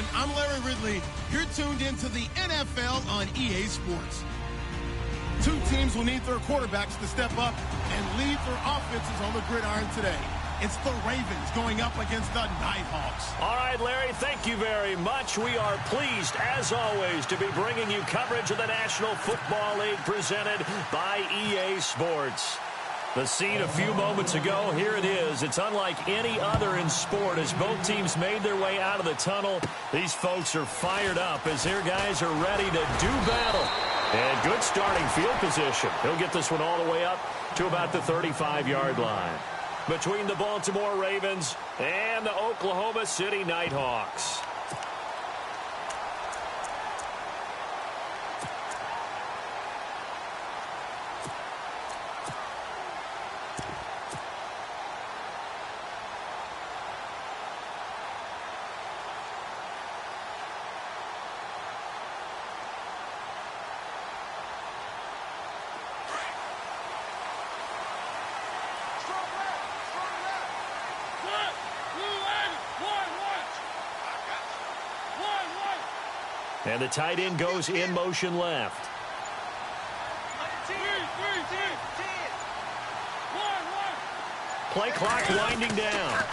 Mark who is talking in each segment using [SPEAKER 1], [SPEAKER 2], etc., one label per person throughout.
[SPEAKER 1] everyone. I'm Larry Ridley. You're tuned into the NFL on EA Sports. Two teams will need their quarterbacks to step up and lead their offenses on the gridiron today. It's the Ravens going up against the Nighthawks.
[SPEAKER 2] All right, Larry, thank you very much. We are pleased, as always, to be bringing you coverage of the National Football League presented by EA Sports. The scene a few moments ago, here it is. It's unlike any other in sport as both teams made their way out of the tunnel. These folks are fired up as their guys are ready to do battle. And good starting field position. He'll get this one all the way up to about the 35-yard line. Between the Baltimore Ravens and the Oklahoma City Nighthawks. And the tight end goes in motion left. Play clock winding down.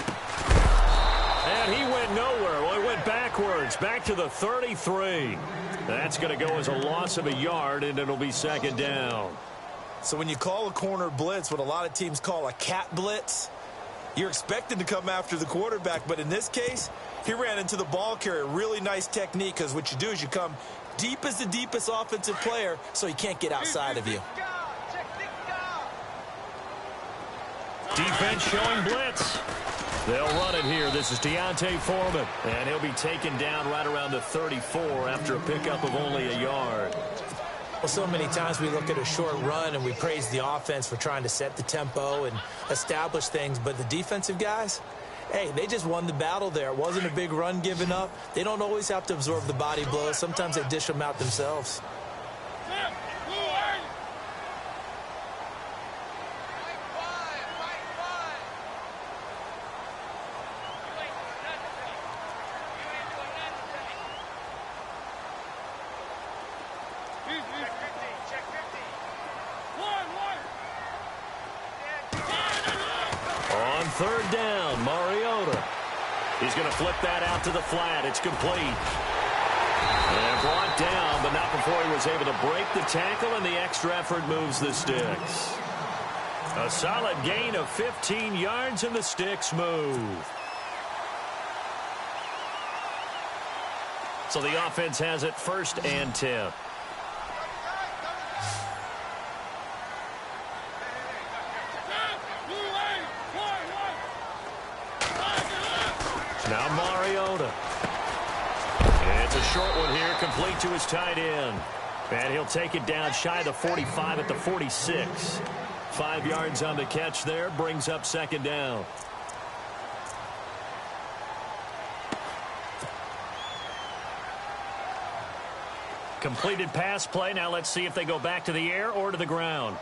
[SPEAKER 2] And he went nowhere. Well, he went backwards, back to the 33. That's going to go as a loss of a yard, and it'll be second down.
[SPEAKER 3] So when you call a corner blitz, what a lot of teams call a cat blitz, you're expecting to come after the quarterback, but in this case, he ran into the ball carrier. Really nice technique, because what you do is you come deep as the deepest offensive player so he can't get outside of you.
[SPEAKER 2] Defense showing blitz. They'll run it here. This is Deontay Foreman, and he'll be taken down right around the 34 after a pickup of only a yard.
[SPEAKER 3] Well, so many times we look at a short run and we praise the offense for trying to set the tempo and establish things, but the defensive guys, hey, they just won the battle there. It wasn't a big run given up. They don't always have to absorb the body blows. Sometimes they dish them out themselves.
[SPEAKER 2] Third down, Mariota. He's going to flip that out to the flat. It's complete. And brought down, but not before he was able to break the tackle, and the extra effort moves the sticks. A solid gain of 15 yards, and the sticks move. So the offense has it 1st and 10. Now Mariota. It's a short one here, complete to his tight end. And he'll take it down shy of the 45 at the 46. 5 yards on the catch there, brings up second down. Completed pass play. Now let's see if they go back to the air or to the ground.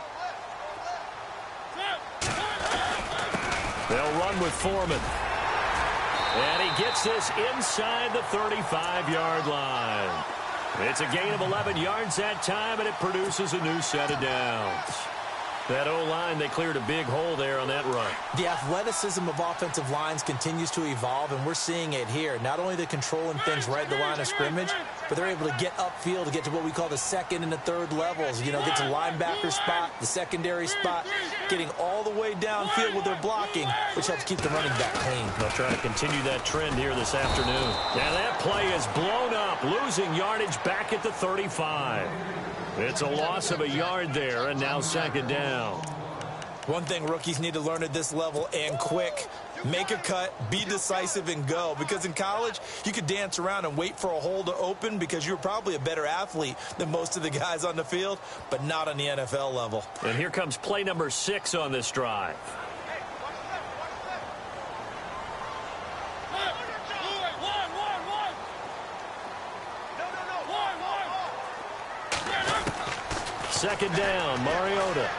[SPEAKER 2] They'll run with Foreman. And he gets this inside the 35-yard line. It's a gain of 11 yards that time, and it produces a new set of downs. That O-line, they cleared a big hole there on that run.
[SPEAKER 3] The athleticism of offensive lines continues to evolve, and we're seeing it here. Not only are they controlling things right at the line of scrimmage, but they're able to get upfield to get to what we call the second and the third levels. You know, get to linebacker spot, the secondary spot, getting all the way downfield with their blocking, which helps keep the running back clean.
[SPEAKER 2] They'll try to continue that trend here this afternoon. Now that play is blown up, losing yardage back at the 35. It's a loss of a yard there, and now second down.
[SPEAKER 3] One thing rookies need to learn at this level, and quick, make a cut, be decisive, and go. Because in college, you could dance around and wait for a hole to open because you're probably a better athlete than most of the guys on the field, but not on the NFL level.
[SPEAKER 2] And here comes play number 6 on this drive. Second down, Mariota.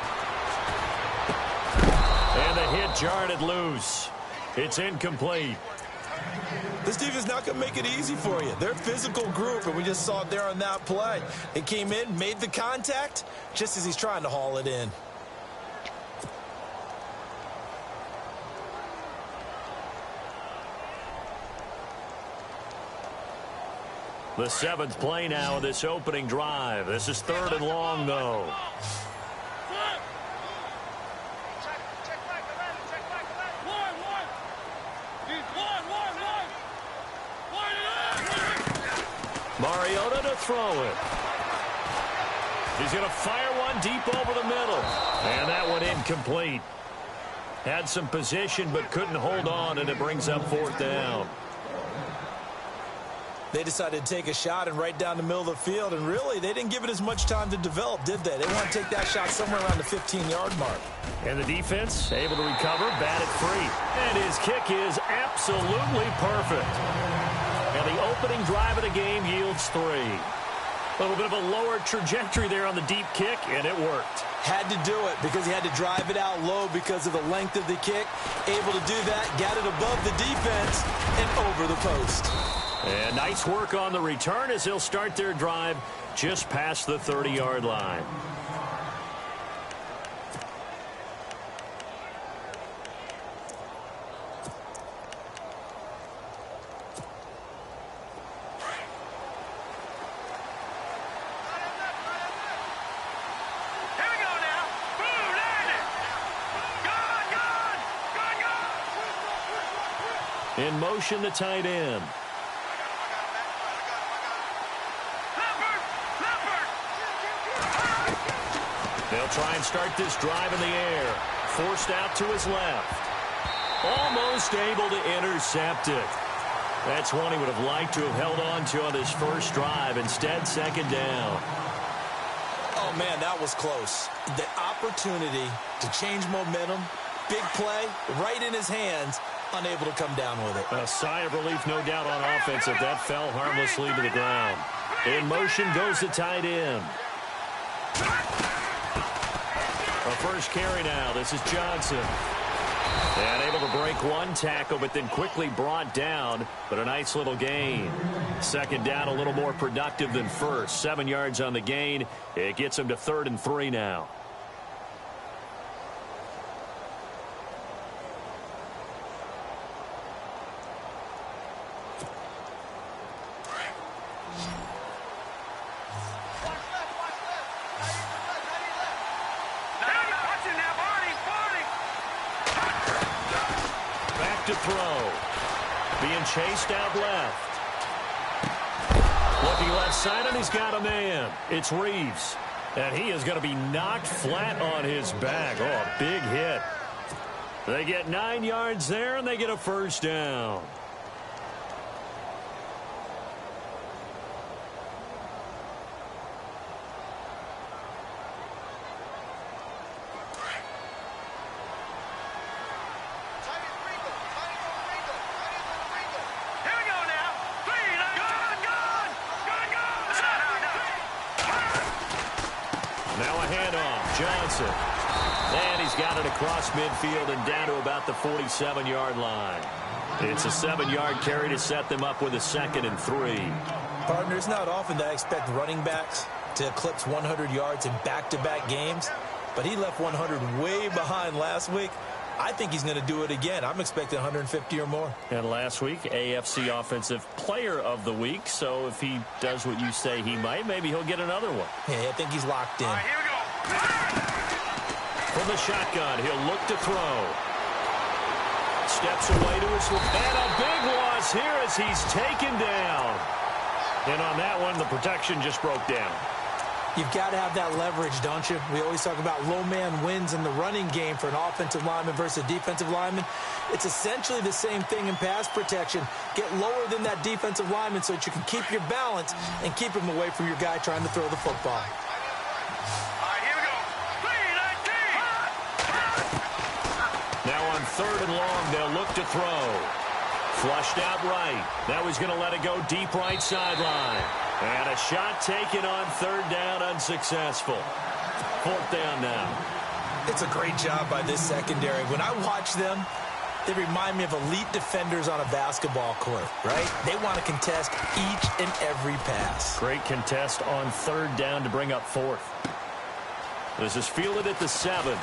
[SPEAKER 2] And the hit jarred it loose. It's incomplete.
[SPEAKER 3] This defense is not going to make it easy for you. They're a physical group, and we just saw it there on that play. It came in, made the contact, just as he's trying to haul it in.
[SPEAKER 2] The 7th play now of this opening drive. This is 3rd and long, though. Mariota to throw it. He's going to fire one deep over the middle. And that one incomplete. Had some position but couldn't hold on, and it brings up 4th down.
[SPEAKER 3] They decided to take a shot and right down the middle of the field, and really, they didn't give it as much time to develop, did they? They want to take that shot somewhere around the 15-yard mark.
[SPEAKER 2] And the defense able to recover, bat it free. And his kick is absolutely perfect. And the opening drive of the game yields 3. A little bit of a lower trajectory there on the deep kick, and it worked.
[SPEAKER 3] Had to do it because he had to drive it out low because of the length of the kick. Able to do that, got it above the defense and over the post.
[SPEAKER 2] And nice work on the return as they'll start their drive just past the 30-yard line. In motion, the tight end. They'll try and start this drive in the air. Forced out to his left. Almost able to intercept it. That's one he would have liked to have held on to on his first drive. Instead, 2nd down.
[SPEAKER 3] Oh, man, that was close. The opportunity to change momentum, big play, right in his hands, unable to come down with it.
[SPEAKER 2] A sigh of relief, no doubt, on offense if that fell harmlessly to the ground. In motion goes the tight end. A first carry now. This is Johnson. And able to break one tackle, but then quickly brought down. But a nice little gain. 2nd down, a little more productive than first. 7 yards on the gain. It gets him to 3rd and 3 now. To throw. Being chased out left. Looking left side, and he's got a man. It's Reeves. And he is going to be knocked flat on his back. Oh, a big hit. They get 9 yards there, and they get a first down. Johnson. And he's got it across midfield and down to about the 47-yard line. It's a 7-yard carry to set them up with a 2nd and 3.
[SPEAKER 3] Partner, it's not often that I expect running backs to eclipse 100 yards in back-to-back games, but he left 100 way behind last week. I think he's going to do it again. I'm expecting 150 or more.
[SPEAKER 2] And last week, AFC Offensive Player of the Week. So if he does what you say he might, maybe he'll get another one.
[SPEAKER 3] Yeah, I think he's locked in.
[SPEAKER 4] All right, here we go.
[SPEAKER 2] From the shotgun, he'll look to throw. Steps away to his left. And a big loss here as he's taken down. And on that one, the protection just broke down.
[SPEAKER 3] You've got to have that leverage, don't you? We always talk about low man wins in the running game for an offensive lineman versus a defensive lineman. It's essentially the same thing in pass protection. Get lower than that defensive lineman so that you can keep your balance and keep him away from your guy trying to throw the football.
[SPEAKER 4] All right, here we go. 3-19.
[SPEAKER 2] Now on 3rd and long, they'll look to throw. Flushed out right. Now he's going to let it go deep right sideline. And a shot taken on 3rd down, unsuccessful. 4th down now.
[SPEAKER 3] It's a great job by this secondary. When I watch them, They remind me of elite defenders on a basketball court, right? They want to contest each and every pass.
[SPEAKER 2] Great contest on third down to bring up fourth. This is fielded at the 7.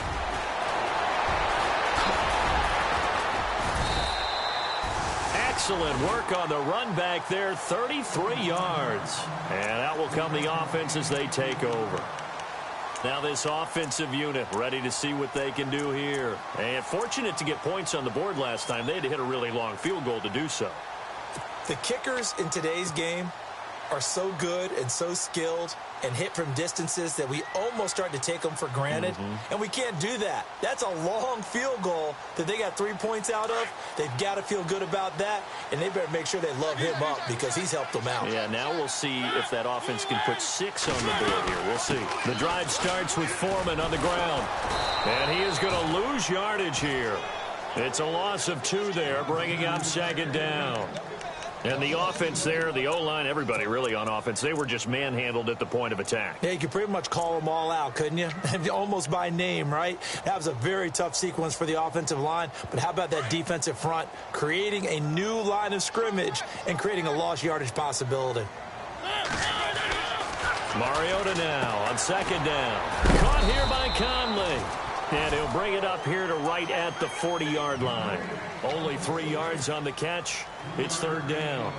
[SPEAKER 2] Excellent work on the run back there, 33 yards. And out will come the offense as they take over. Now this offensive unit ready to see what they can do here. And fortunate to get points on the board last time. They had to hit a really long field goal to do so.
[SPEAKER 3] The kickers in today's game are so good and so skilled and hit from distances that we almost start to take them for granted. And we can't do that. That's a long field goal that they got 3 points out of. They've got to feel good about that, and they better make sure they love him up because he's helped them out.
[SPEAKER 2] Yeah, now we'll see if that offense can put 6 on the board here. We'll see. The drive starts with Foreman on the ground, and he is going to lose yardage here. It's a loss of 2 there, bringing up second down. And the offense there, the O-line, everybody really on offense, they were just manhandled at the point of attack.
[SPEAKER 3] Yeah, you could pretty much call them all out, couldn't you? Almost by name, right? That was a very tough sequence for the offensive line. But how about that defensive front creating a new line of scrimmage and creating a lost yardage possibility?
[SPEAKER 2] Mariota now on second down. Caught here by Conley. And he'll bring it up here to right at the 40-yard line. Only 3 yards on the catch. It's third down.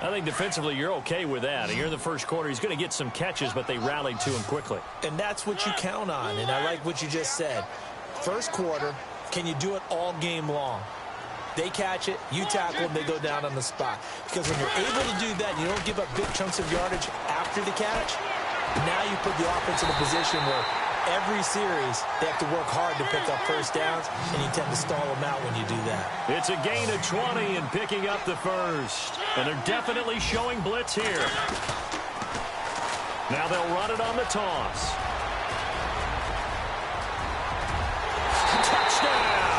[SPEAKER 2] I think defensively you're okay with that. Here in the first quarter, he's going to get some catches, but they rallied to him quickly.
[SPEAKER 3] And that's what you count on, and I like what you just said. First quarter, can you do it all game long? They catch it, you tackle them, they go down on the spot. Because when you're able to do that, you don't give up big chunks of yardage after the catch. Now you put the offense in a position where every series, they have to work hard to pick up first downs, and you tend to stall them out when you do that.
[SPEAKER 2] It's a gain of 20 and picking up the first. And they're definitely showing blitz here. Now they'll run it on the toss. Touchdown!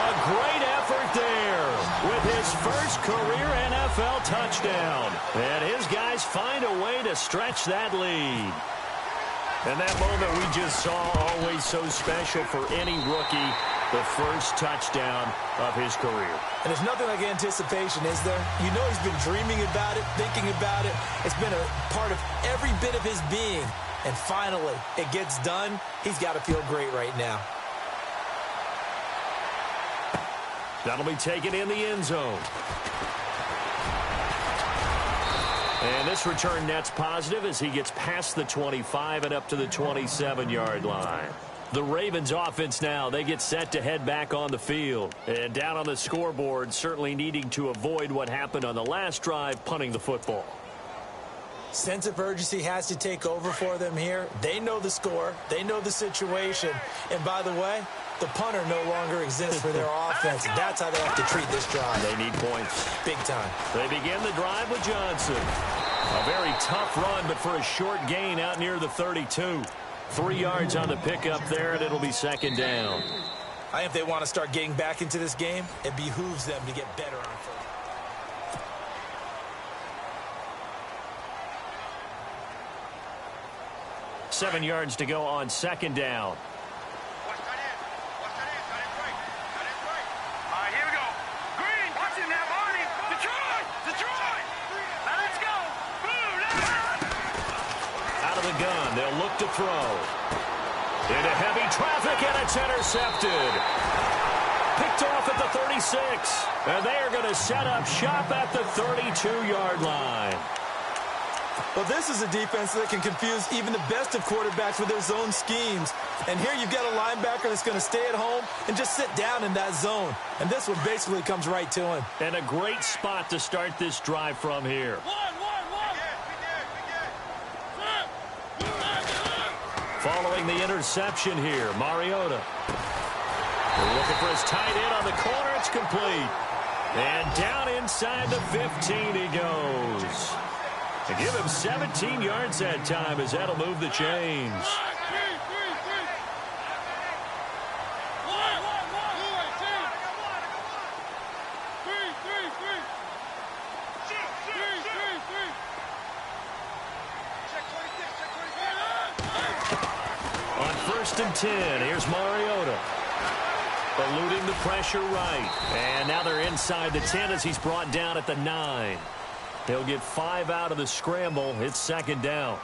[SPEAKER 2] A great effort there with his first career NFL touchdown. And his guys find a way to stretch that lead. And that moment we just saw, always so special for any rookie, the first touchdown of his career.
[SPEAKER 3] And there's nothing like anticipation, is there? You know he's been dreaming about it, thinking about it. It's been a part of every bit of his being. And finally, it gets done. He's got to feel great right now.
[SPEAKER 2] That'll be taken in the end zone. And this return net's positive as he gets past the 25 and up to the 27-yard line. The Ravens offense now, they get set to head back on the field. And down on the scoreboard, certainly needing to avoid what happened on the last drive, punting the football.
[SPEAKER 3] Sense of urgency has to take over for them here. They know the score. They know the situation. And by the way, the punter no longer exists for their offense. That's how they have to treat this drive.
[SPEAKER 2] They need points.
[SPEAKER 3] Big time.
[SPEAKER 2] They begin the drive with Johnson. A very tough run, but for a short gain out near the 32. 3 yards on the pickup there, and it'll be second down.
[SPEAKER 3] I think if they want to start getting back into this game, it behooves them to get better on first.
[SPEAKER 2] 7 yards to go on second down.
[SPEAKER 4] Here we go. Green, watch him now, Barney. Detroit. Now let's go.
[SPEAKER 2] Out of the gun, they'll look to throw. Into heavy traffic, and it's intercepted. Picked off at the 36. And they are going to set up shop at the 32-yard line.
[SPEAKER 3] Well, this is a defense that can confuse even the best of quarterbacks with their zone schemes. And here you've got a linebacker that's going to stay at home and just sit down in that zone. And this one basically comes right to him.
[SPEAKER 2] And a great spot to start this drive from here. Following the interception here, Mariota. They're looking for his tight end on the corner. It's complete. And down inside the 15 he goes. To give him 17 yards that time as that'll move the chains. On 1st and 10, here's Mariota. Eluding the pressure right. And now they're inside the 10 as he's brought down at the 9. He'll get 5 out of the scramble. It's second down.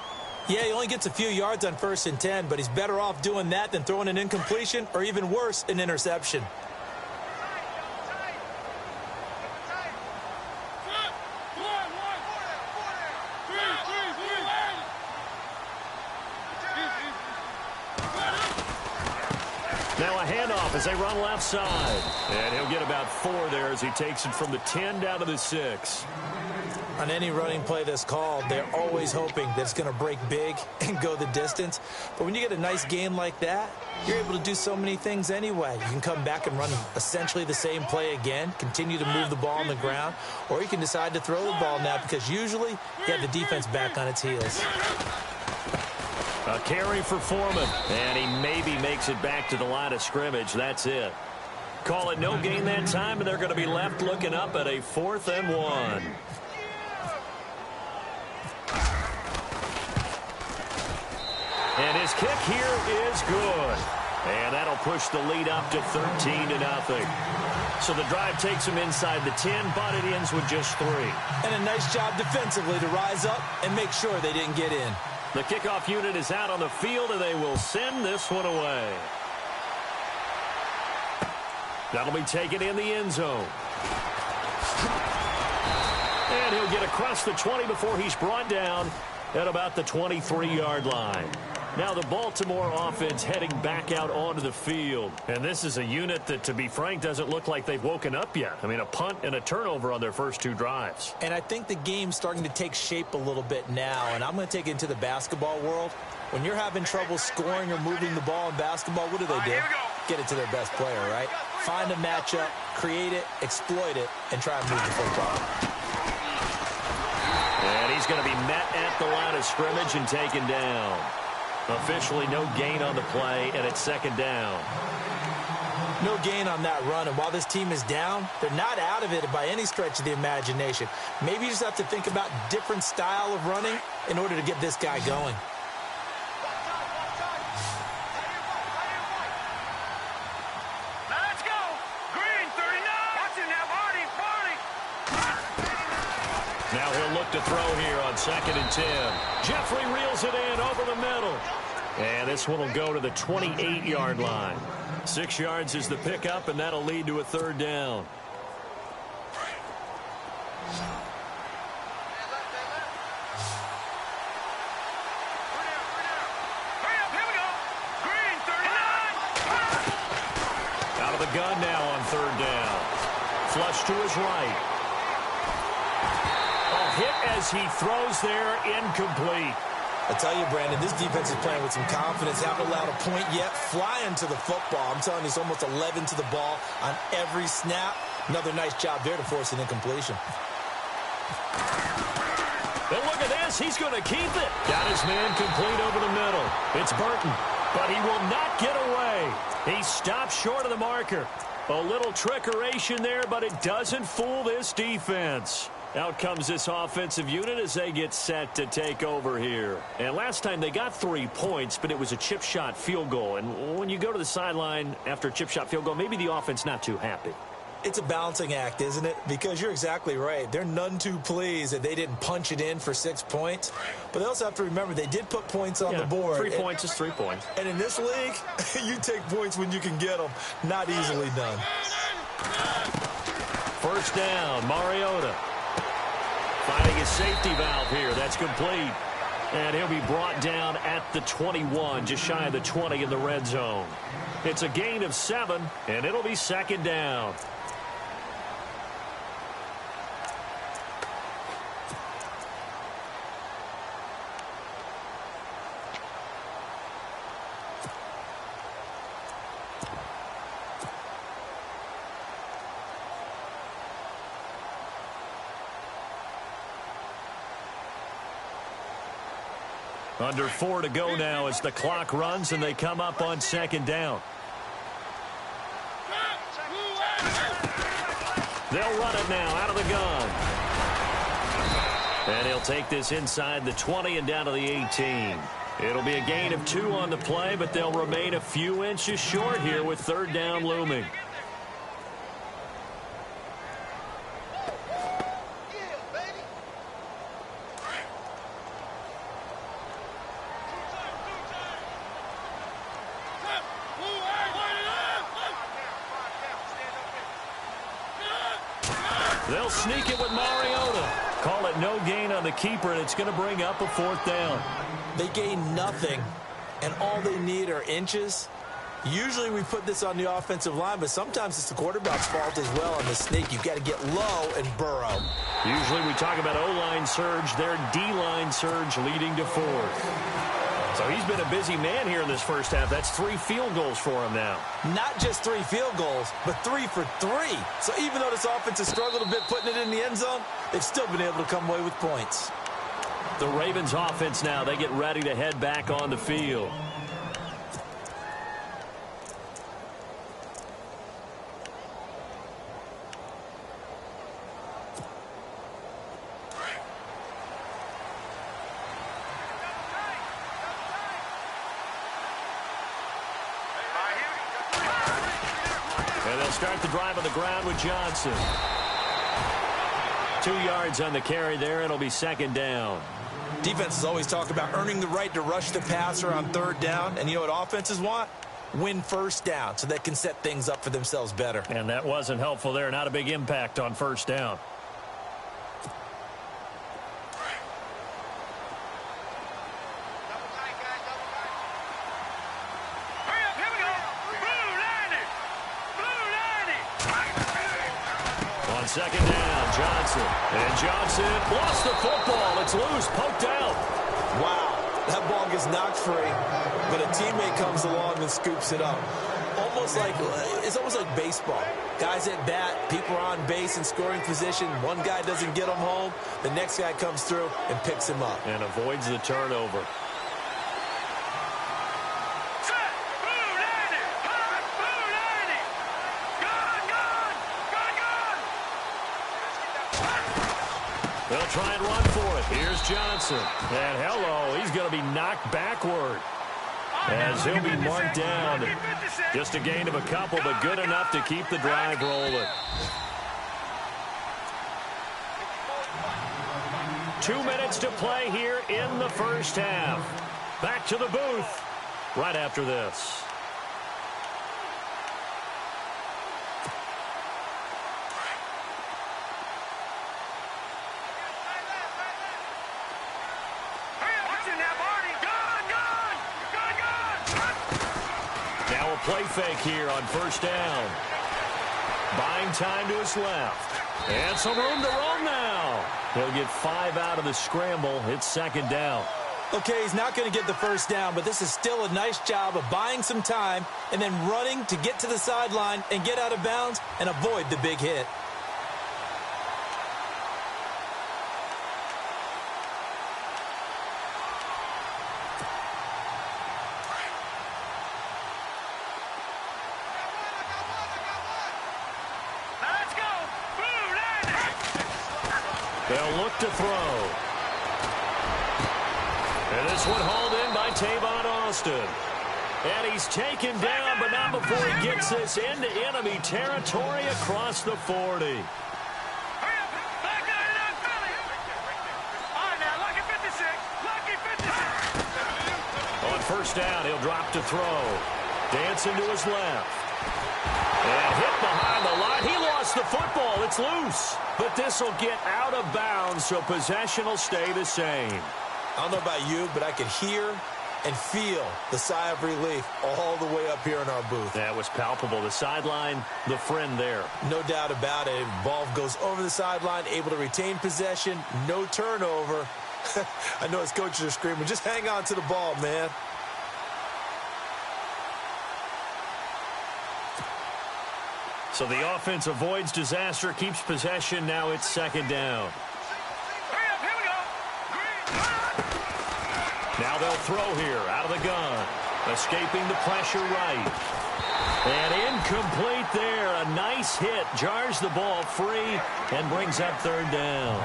[SPEAKER 3] Yeah, he only gets a few yards on 1st and 10, but he's better off doing that than throwing an incompletion or even worse, an interception.
[SPEAKER 2] Now a handoff as they run left side. And he'll get about 4 there as he takes it from the 10 down to the 6.
[SPEAKER 3] On any running play that's called, they're always hoping that it's going to break big and go the distance. But when you get a nice gain like that, you're able to do so many things anyway. You can come back and run essentially the same play again, continue to move the ball on the ground, or you can decide to throw the ball now because usually you have the defense back on its heels.
[SPEAKER 2] A carry for Foreman, and he maybe makes it back to the line of scrimmage. That's it. Call it no gain that time, and they're going to be left looking up at a 4th and 1. And his kick here is good. And that'll push the lead up to 13-0. So the drive takes him inside the 10, but it ends with just 3.
[SPEAKER 3] And a nice job defensively to rise up and make sure they didn't get in.
[SPEAKER 2] The kickoff unit is out on the field, and they will send this one away. That'll be taken in the end zone. And he'll get across the 20 before he's brought down at about the 23-yard line. Now the Baltimore offense heading back out onto the field. And this is a unit that, to be frank, doesn't look like they've woken up yet. I mean, a punt and a turnover on their first 2 drives.
[SPEAKER 3] And I think the game's starting to take shape a little bit now. And I'm going to take it into the basketball world. When you're having trouble scoring or moving the ball in basketball, what do? Get it to their best player, right? Find a matchup, create it, exploit it, and try and move the football.
[SPEAKER 2] And he's going to be met at the line of scrimmage and taken down. Officially no gain on the play, and it's second down.
[SPEAKER 3] No gain on that run, and while this team is down, they're not out of it by any stretch of the imagination. Maybe you just have to think about different style of running in order to get this guy going.
[SPEAKER 4] Let's go. Green, 39. Watch it now, Barney.
[SPEAKER 2] Now he'll look to throw here on 2nd and 10. Jeffrey reels it in over the middle. And this one will go to the 28-yard line. 6 yards is the pickup, and that'll lead to a 3rd down.
[SPEAKER 4] Hurry up, here we go. Green, 39.
[SPEAKER 2] Out of the gun now on 3rd down. Flush to his right. Hit as he throws there, incomplete.
[SPEAKER 3] I tell you, Brandon, this defense is playing with some confidence. Haven't allowed a point yet. Flying to the football. I'm telling you, it's almost 11 to the ball on every snap. Another nice job there to force an incompletion.
[SPEAKER 2] And look at this. He's going to keep it. Got his man complete over the middle. It's Burton, but he will not get away. He stops short of the marker. A little trickeration there, but it doesn't fool this defense. Out comes this offensive unit as they get set to take over here. And last time they got 3 points, but it was a chip shot field goal. And when you go to the sideline after a chip shot field goal, maybe the offense not too happy.
[SPEAKER 3] It's a balancing act, isn't it? Because you're exactly right. They're none too pleased that they didn't punch it in for 6 points. But they also have to remember they did put points on the board.
[SPEAKER 2] 3 points is 3 points.
[SPEAKER 3] And in this league, you take points when you can get them. Not easily done.
[SPEAKER 2] First down, Mariota. Finding his safety valve here. That's complete. And he'll be brought down at the 21, just shy of the 20 in the red zone. It's a gain of 7, and it'll be 2nd down. Under 4 to go now as the clock runs and they come up on 2nd down. They'll run it now out of the gun. And he'll take this inside the 20 and down to the 18. It'll be a gain of 2 on the play, but they'll remain a few inches short here with third down looming. They'll sneak it with Mariota. Call it no gain on the keeper, and it's going to bring up a 4th down.
[SPEAKER 3] They gain nothing, and all they need are inches. Usually we put this on the offensive line, but sometimes it's the quarterback's fault as well on the sneak. You've got to get low and burrow.
[SPEAKER 2] Usually we talk about O-line surge, their D-line surge leading to 4th. So he's been a busy man here in this first half. That's 3 field goals for him now.
[SPEAKER 3] Not just 3 field goals, but 3 for 3. So even though this offense has struggled a bit putting it in the end zone, they've still been able to come away with points.
[SPEAKER 2] The Ravens offense now, they get ready to head back on the field. And they'll start the drive on the ground with Johnson. 2 yards on the carry there. It'll be 2nd down.
[SPEAKER 3] Defenses always talk about earning the right to rush the passer on 3rd down. And you know what offenses want? Win 1st down so they can set things up for themselves better.
[SPEAKER 2] And that wasn't helpful there. Not a big impact on 1st down. On 2nd down, Johnson. And Johnson lost the football. It's loose, poked out.
[SPEAKER 3] Wow, that ball gets knocked free, but a teammate comes along and scoops it up. It's almost like baseball. Guys at bat, people are on base in scoring position. One guy doesn't get him home. The next guy comes through and picks him up.
[SPEAKER 2] And avoids the turnover. They'll try and run for it. Here's Johnson. And hello, he's going to be knocked backward as he'll be marked down. Just a gain of a couple, but good enough to keep the drive rolling. 2 minutes to play here in the first half. Back to the booth right after this. Play fake here on 1st down. Buying time to his left. And some room to roam now. He'll get 5 out of the scramble. It's 2nd down.
[SPEAKER 3] Okay, he's not going to get the 1st down, but this is still a nice job of buying some time and then running to get to the sideline and get out of bounds and avoid the big hit.
[SPEAKER 2] They'll look to throw. And this one hauled in by Tavon Austin. And he's taken down, but not before he gets this into enemy territory across the 40. On 1st down, he'll drop to throw. Dancing to his left. And hit behind the line. He lost the football. It's loose. But this will get out of bounds, so possession will stay the same.
[SPEAKER 3] I don't know about you, but I could hear and feel the sigh of relief all the way up here in our booth.
[SPEAKER 2] That was palpable. The sideline, the friend there.
[SPEAKER 3] No doubt about it. Ball goes over the sideline, able to retain possession, no turnover. I know his coaches are screaming, just hang on to the ball, man.
[SPEAKER 2] So the offense avoids disaster, keeps possession. Now it's 2nd down. Now they'll throw here out of the gun. Escaping the pressure right. And incomplete there. A nice hit. Jars the ball free and brings up 3rd down.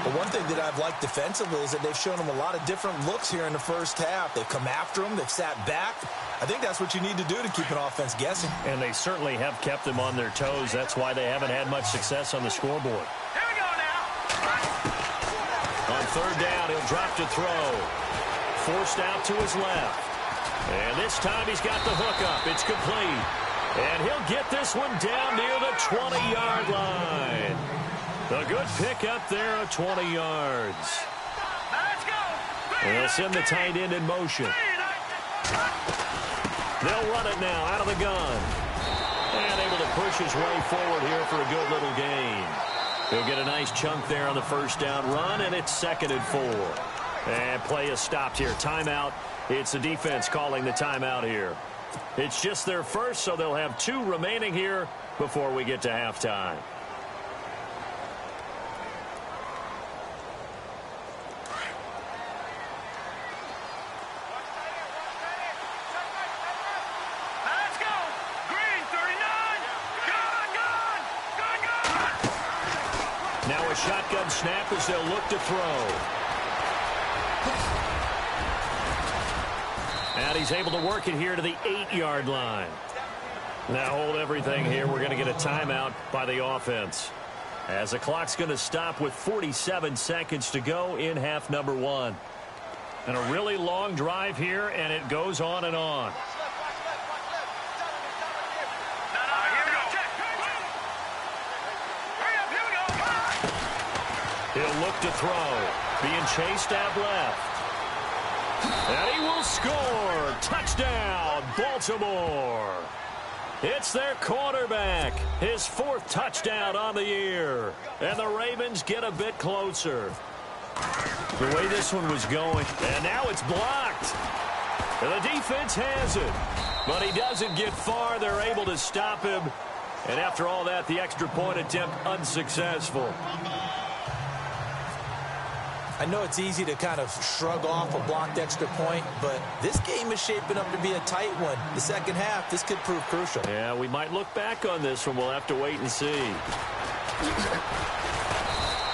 [SPEAKER 3] But one thing that I've liked defensively is that they've shown them a lot of different looks here in the first half. They've come after them. They've sat back. I think that's what you need to do to keep an offense guessing.
[SPEAKER 2] And they certainly have kept them on their toes. That's why they haven't had much success on the scoreboard.
[SPEAKER 4] Here we go now.
[SPEAKER 2] On third down, he'll drop to throw. Forced out to his left. And this time he's got the hook up. It's complete. And he'll get this one down near the 20-yard line. A good pick up there of 20 yards.
[SPEAKER 4] Let's go.
[SPEAKER 2] And they'll send the tight end in motion. They'll run it now out of the gun. And able to push his way forward here for a good little gain. He'll get a nice chunk there on the first down run, and it's 2nd and 4. And play is stopped here. Timeout. It's the defense calling the timeout here. It's just their first, so they'll have 2 remaining here before we get to halftime.
[SPEAKER 4] Let's go. Green 39. Good.
[SPEAKER 2] Now a shotgun snap as they'll look to throw. And he's able to work it here to the 8-yard line. Now hold everything here. We're going to get a timeout by the offense. As the clock's going to stop with 47 seconds to go in half number 1. And a really long drive here, and it goes on and on. He'll look to throw. Being chased out left. And he will score. Touchdown, Baltimore. It's their quarterback. His 4th touchdown on the year. And the Ravens get a bit closer. The way this one was going. And now it's blocked. And the defense has it. But he doesn't get far. They're able to stop him. And after all that, the extra point attempt unsuccessful.
[SPEAKER 3] I know it's easy to kind of shrug off a blocked extra point, but this game is shaping up to be a tight one. The second half, this could prove crucial.
[SPEAKER 2] Yeah, we might look back on this one. We'll have to wait and see.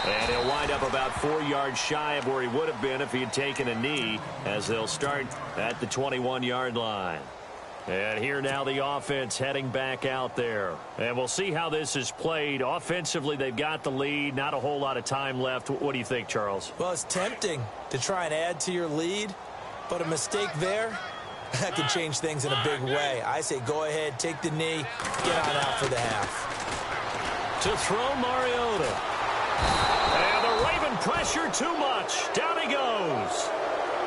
[SPEAKER 2] And he'll wind up about 4 yards shy of where he would have been if he had taken a knee, as they'll start at the 21-yard line. And here now the offense heading back out there. And we'll see how this is played. Offensively, they've got the lead. Not a whole lot of time left. What do you think, Charles?
[SPEAKER 3] Well, it's tempting to try and add to your lead, but a mistake there, that could change things in a big way. I say go ahead, take the knee, get on out for the half.
[SPEAKER 2] To throw Mariota. And the Raven pressure too much. Down he goes.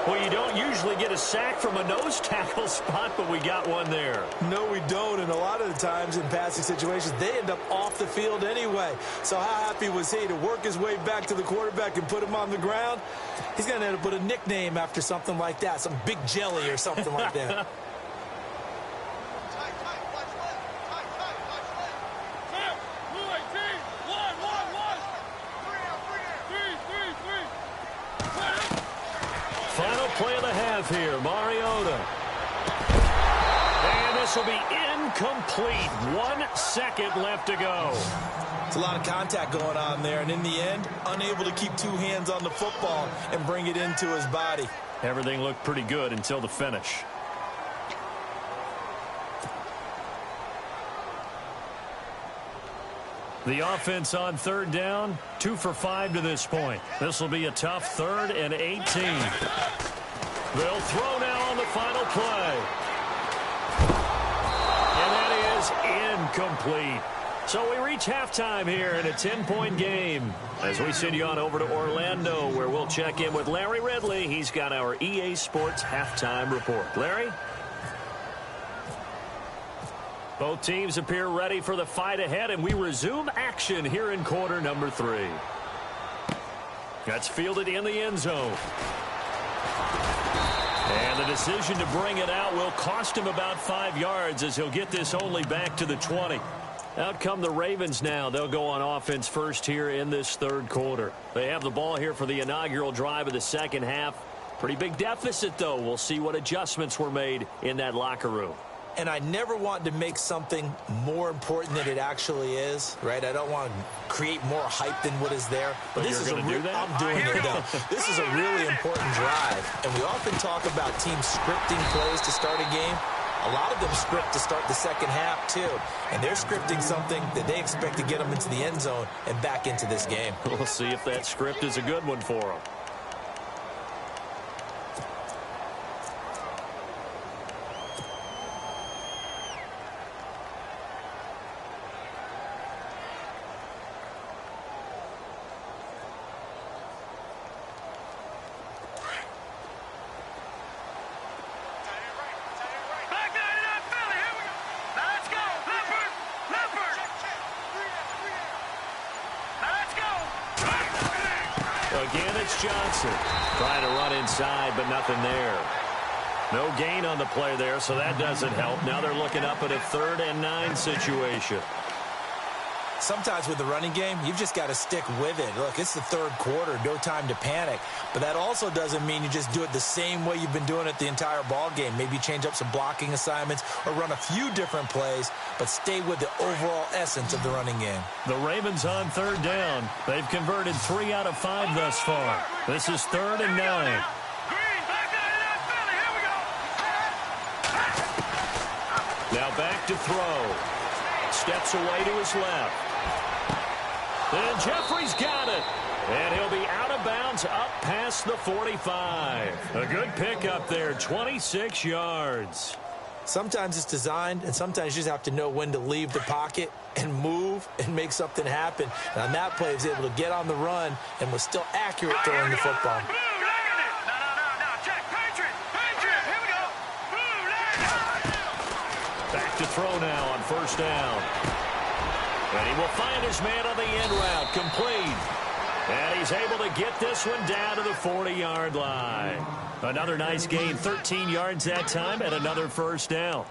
[SPEAKER 2] Well, you don't usually get a sack from a nose tackle spot, but we got one there.
[SPEAKER 3] No, we don't, and a lot of the times in passing situations, they end up off the field anyway. So how happy was he to work his way back to the quarterback and put him on the ground? He's going to end up with a nickname after something like that, some Big Jelly or something like that.
[SPEAKER 2] Final play of the half here, Mariota. And this will be incomplete. 1 second left to go.
[SPEAKER 3] It's a lot of contact going on there, and in the end, unable to keep 2 hands on the football and bring it into his body.
[SPEAKER 2] Everything looked pretty good until the finish. The offense on third down, 2 for 5 to this point. This will be a tough 3rd and 18. They'll throw now on the final play. And that is incomplete. So we reach halftime here in a 10-point game. As we send you on over to Orlando, where we'll check in with Larry Ridley. He's got our EA Sports halftime report. Larry? Both teams appear ready for the fight ahead, and we resume action here in quarter number 3. That's fielded in the end zone. And the decision to bring it out will cost him about 5 yards, as he'll get this only back to the 20. Out come the Ravens now. They'll go on offense first here in this 3rd quarter. They have the ball here for the inaugural drive of the second half. Pretty big deficit, though. We'll see what adjustments were made in that locker room.
[SPEAKER 3] And I never want to make something more important than it actually is, right? I don't want to create more hype than what is there. But this is I'm doing it, though. This is a really important drive. And we often talk about teams scripting plays to start a game. A lot of them script to start the second half, too. And they're scripting something that they expect to get them into the end zone and back into this game.
[SPEAKER 2] We'll see if that script is a good one for them. Again, it's Johnson trying to run inside, but nothing there. No gain on the play there, so that doesn't help. Now they're looking up at a 3rd and 9 situation.
[SPEAKER 3] Sometimes with the running game, you've just got to stick with it. Look, it's the 3rd quarter, no time to panic. But that also doesn't mean you just do it the same way you've been doing it the entire ball game. Maybe change up some blocking assignments or run a few different plays, but stay with the overall essence of the running game.
[SPEAKER 2] The Ravens on 3rd down. They've converted 3 out of 5 thus far. This is 3rd and 9. Now back to throw. Steps away to his left. And Jeffrey's got it. And he'll be out of bounds up past the 45. A good pickup there, 26 yards.
[SPEAKER 3] Sometimes it's designed, and sometimes you just have to know when to leave the pocket and move and make something happen. And on that play, he was able to get on the run and was still accurate throwing the football.
[SPEAKER 2] Back to throw now on 1st down. And he will find his man on the end route, complete. And he's able to get this one down to the 40-yard line. Another nice gain, 13 yards that time, and another 1st down.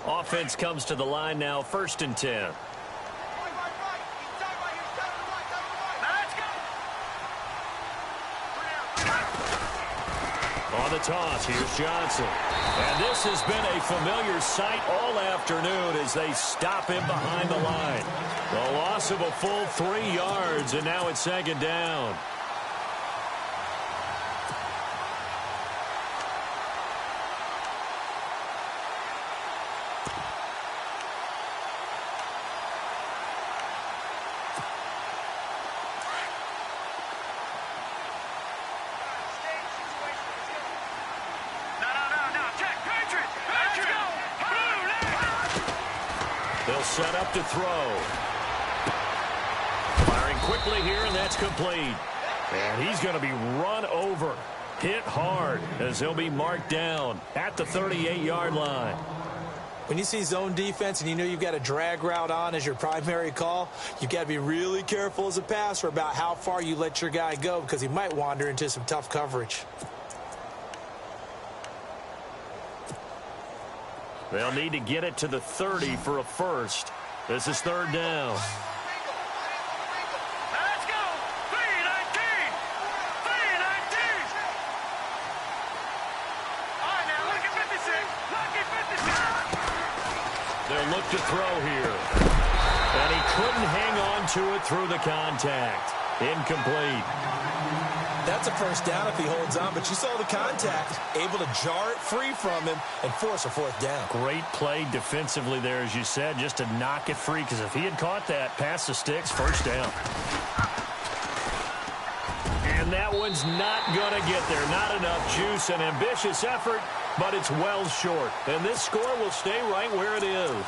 [SPEAKER 2] Offense comes to the line now, 1st and 10. On the toss, here's Johnson. And this has been a familiar sight all afternoon as they stop him behind the line. The loss of a full 3 yards, and now it's 2nd down. They'll set up to throw. Firing quickly here, and that's complete. And he's going to be run over, hit hard, as he'll be marked down at the 38-yard line.
[SPEAKER 3] When you see zone defense and you know you've got a drag route on as your primary call, you've got to be really careful as a passer about how far you let your guy go because he might wander into some tough coverage.
[SPEAKER 2] They'll need to get it to the 30 for a first. This is 3rd down.
[SPEAKER 4] Let's go! 3-19! 3-19! All right, now, look at 56. Look at 56.
[SPEAKER 2] They'll look to throw here. And he couldn't hang on to it through the contact. Incomplete.
[SPEAKER 3] That's a 1st down if he holds on, but you saw the contact, able to jar it free from him and force a 4th down.
[SPEAKER 2] Great play defensively there, as you said, just to knock it free, because if he had caught that, past the sticks, 1st down. And that one's not going to get there. Not enough juice, an ambitious effort, but it's well short. And this score will stay right where it is.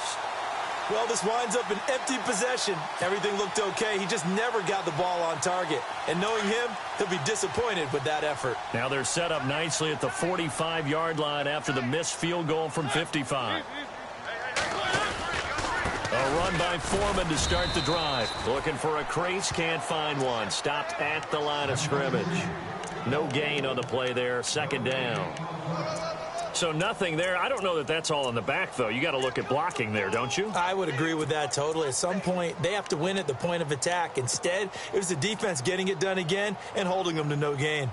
[SPEAKER 3] Well, this winds up an empty possession. Everything looked okay. He just never got the ball on target. And knowing him, he'll be disappointed with that effort.
[SPEAKER 2] Now they're set up nicely at the 45-yard line after the missed field goal from 55. A run by Foreman to start the drive. Looking for a crease, can't find one. Stopped at the line of scrimmage. No gain on the play there, 2nd down. So nothing there. I don't know that that's all in the back, though. You got to look at blocking there, don't you?
[SPEAKER 3] I would agree with that totally. At some point, they have to win at the point of attack. Instead, it was the defense getting it done again and holding them to no gain.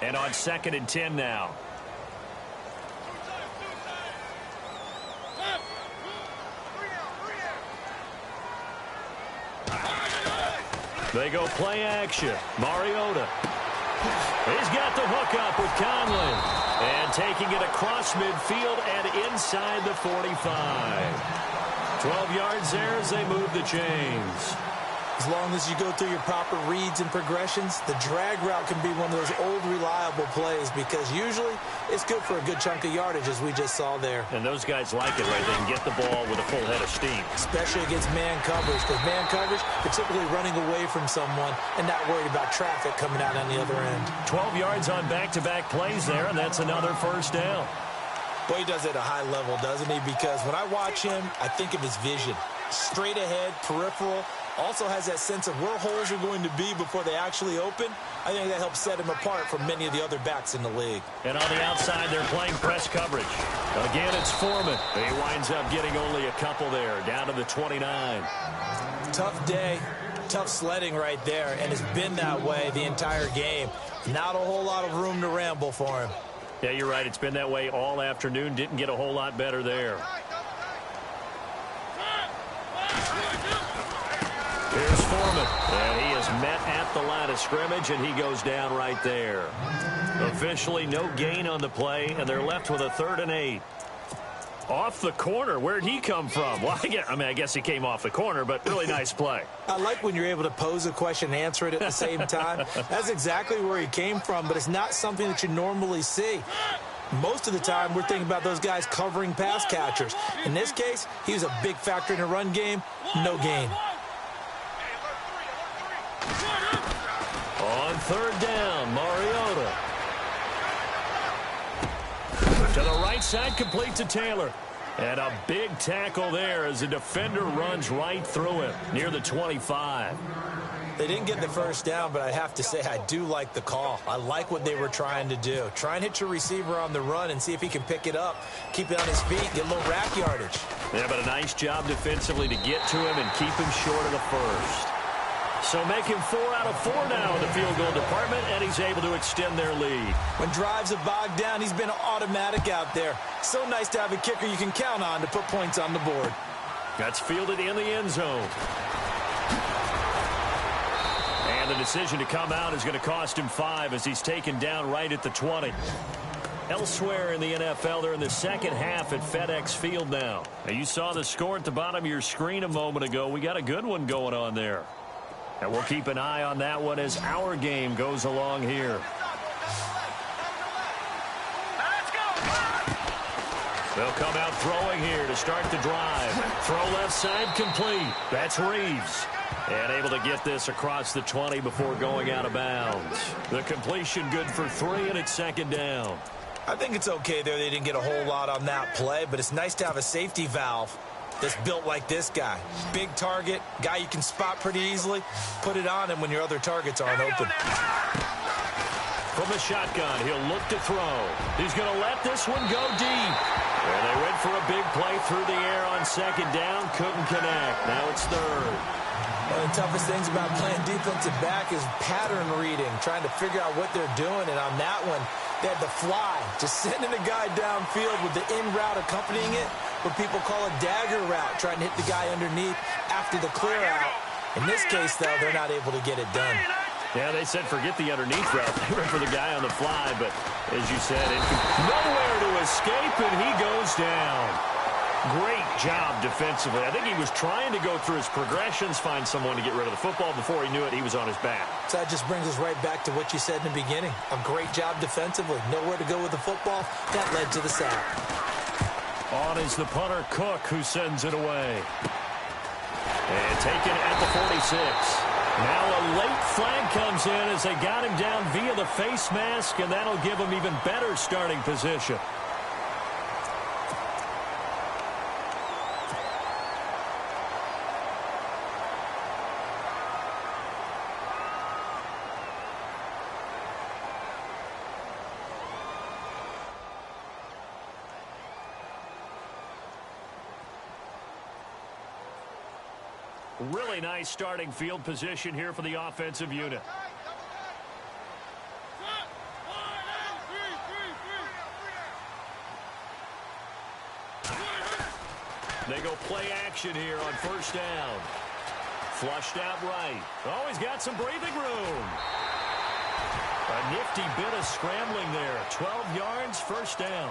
[SPEAKER 2] And on 2nd and 10 now. They go play action. Mariota. He's got the hook up with Conley. And taking it across midfield and inside the 45. 12 yards there as they move the chains.
[SPEAKER 3] As long as you go through your proper reads and progressions, the drag route can be one of those old reliable plays because usually it's good for a good chunk of yardage, as we just saw there.
[SPEAKER 2] And those guys like it, right? They can get the ball with a full head of steam.
[SPEAKER 3] Especially against man coverage, because man coverage, they're typically running away from someone and not worried about traffic coming out on the other end.
[SPEAKER 2] 12 yards on back-to-back plays there, and that's another first down.
[SPEAKER 3] Boy, he does it at a high level, doesn't he? Because when I watch him, I think of his vision. Straight ahead, peripheral, also has that sense of where holes are going to be before they actually open. I think that helps set him apart from many of the other backs in the league.
[SPEAKER 2] And on the outside, they're playing press coverage. Again, it's Foreman. He winds up getting only a couple there, down to the 29.
[SPEAKER 3] Tough day, tough sledding right there, and it's been that way the entire game. Not a whole lot of room to ramble for him.
[SPEAKER 2] Yeah, you're right. It's been that way all afternoon. Didn't get a whole lot better there. Here's Foreman, and he is met at the line of scrimmage, and he goes down right there. Officially, no gain on the play, and they're left with a 3rd and 8. Off the corner. Where'd he come from? Well, I guess he came off the corner, but really nice play.
[SPEAKER 3] I like when you're able to pose a question and answer it at the same time. That's exactly where he came from, but it's not something that you normally see. Most of the time, we're thinking about those guys covering pass catchers. In this case, he was a big factor in the run game. No gain.
[SPEAKER 2] On 3rd down, Mariota. To the right side, complete to Taylor. And a big tackle there as the defender runs right through him near the 25.
[SPEAKER 3] They didn't get the first down, but I have to say I do like the call. I like what they were trying to do. Try and hit your receiver on the run and see if he can pick it up, keep it on his feet, get a little rack yardage.
[SPEAKER 2] Yeah, but a nice job defensively to get to him and keep him short of the first. So making 4 out of 4 now in the field goal department, and he's able to extend their lead.
[SPEAKER 3] When drives are bogged down, he's been automatic out there. So nice to have a kicker you can count on to put points on the board.
[SPEAKER 2] That's fielded in the end zone. And the decision to come out is going to cost him 5 as he's taken down right at the 20. Elsewhere in the NFL, they're in the second half at FedEx Field now. Now, you saw the score at the bottom of your screen a moment ago. We got a good one going on there. And we'll keep an eye on that one as our game goes along here. They'll come out throwing here to start the drive. Throw left side complete. That's Reeves. And able to get this across the 20 before going out of bounds. The completion good for 3, and it's 2nd down.
[SPEAKER 3] I think it's okay there. They didn't get a whole lot on that play, but it's nice to have a safety valve that's built like this guy. Big target, guy you can spot pretty easily. Put it on him when your other targets aren't open.
[SPEAKER 2] From the shotgun, he'll look to throw. He's going to let this one go deep. And they went for a big play through the air on 2nd down. Couldn't connect. Now it's 3rd.
[SPEAKER 3] One of the toughest things about playing defensive back is pattern reading, trying to figure out what they're doing. And on that one, they had the fly, just sending a guy downfield with the in route accompanying it, what people call a dagger route, trying to hit the guy underneath after the clear out. In this case, though, they're not able to get it done.
[SPEAKER 2] Yeah, they said forget the underneath route. They went for the guy on the fly, but as you said, nowhere to escape, and he goes down. Great job defensively. I think he was trying to go through his progressions, find someone to get rid of the football. Before he knew it, he was on his back.
[SPEAKER 3] So that just brings us right back to what you said in the beginning. A great job defensively. Nowhere to go with the football. That led to the sack.
[SPEAKER 2] On is the punter, Cook, who sends it away. And taken at the 46. Now a late flag comes in as they got him down via the face mask, and that'll give him even better starting position. Really nice starting field position here for the offensive unit. They go play action here on first down. Flushed out right. Oh, he's got some breathing room. A nifty bit of scrambling there. 12 yards, first down.